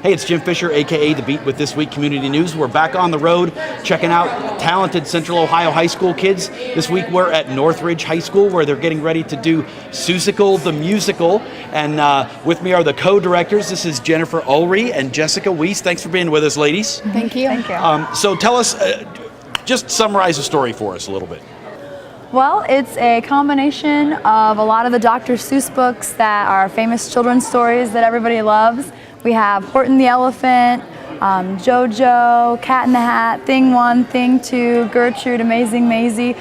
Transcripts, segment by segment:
Hey, it's Jim Fisher, aka The Beat with This Week Community News. We're back on the road checking out talented Central Ohio high school kids. This week we're at Northridge High School where they're getting ready to do Seussical The Musical. And with me are the co-directors. This is Jennifer Ulrey and Jessica Weiss. Thanks for being with us, ladies. Thank you. Thank you. So tell us, just summarize the story for us a little bit. Well, it's a combination of a lot of the Dr. Seuss books that are famous children's stories that everybody loves. We have Horton the Elephant, JoJo, Cat in the Hat, Thing 1, Thing 2, Gertrude, Amazing Maisie.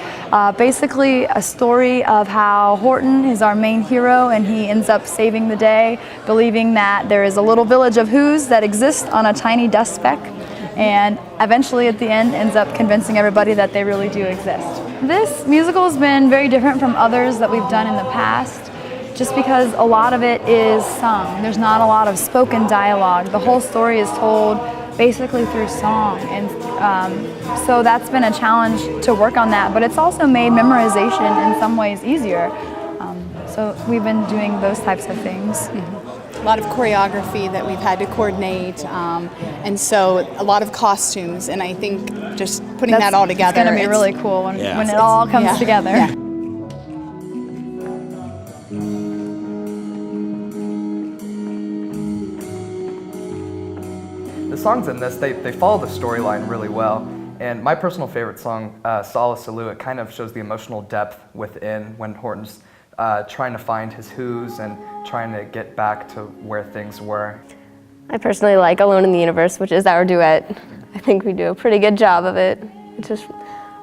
Basically a story of how Horton is our main hero and he ends up saving the day, believing that there is a little village of Whos that exists on a tiny dust speck, and eventually at the end ends up convincing everybody that they really do exist. This musical has been very different from others that we've done in the past, just because a lot of it is sung. There's not a lot of spoken dialogue. The whole story is told basically through song, and so that's been a challenge to work on that, but it's also made memorization in some ways easier. So we've been doing those types of things. A lot of choreography that we've had to coordinate, and so a lot of costumes, and I think just putting that all together. It's going to be really cool when it all comes together. Yeah. The songs in this, they follow the storyline really well, and my personal favorite song, Solace Salute, it kind of shows the emotional depth within when Horton's trying to find his Whos and trying to get back to where things were. I personally like Alone in the Universe, which is our duet. I think we do a pretty good job of it. It's just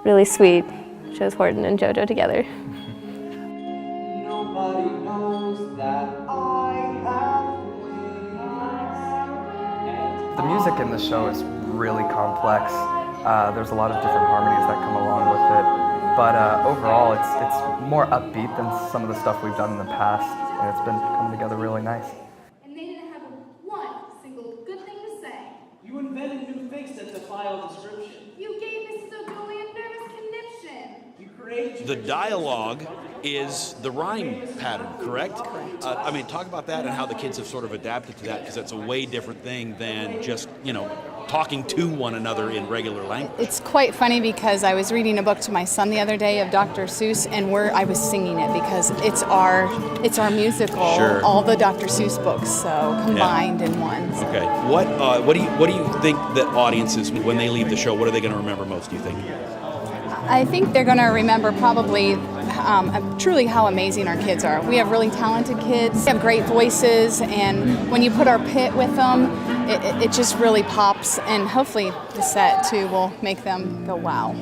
really sweet. It shows Horton and JoJo together. Nobody knows that I have wings. The music in the show is really complex. There's a lot of different harmonies that come along with it. But overall, it's more upbeat than some of the stuff we've done in the past, and it's been coming together really nice. And they didn't have one single good thing to say. You invented new things that defy all description. You gave Mrs. O'Dooley a nervous conniption. You created The dialogue is the rhyme pattern, correct? I mean, talk about that and how the kids have sort of adapted to that, because that's a way different thing than just, talking to one another in regular language. It's quite funny because I was reading a book to my son the other day of Dr. Seuss, and I was singing it because it's our musical. Sure. All the Dr. Seuss books, so combined in one. So. Okay. What do you think that audiences, when they leave the show, what are they going to remember most, do you think? I think they're going to remember probably truly how amazing our kids are. We have really talented kids, they have great voices, and when you put our pit with them, it just really pops, and hopefully the set too will make them go, wow.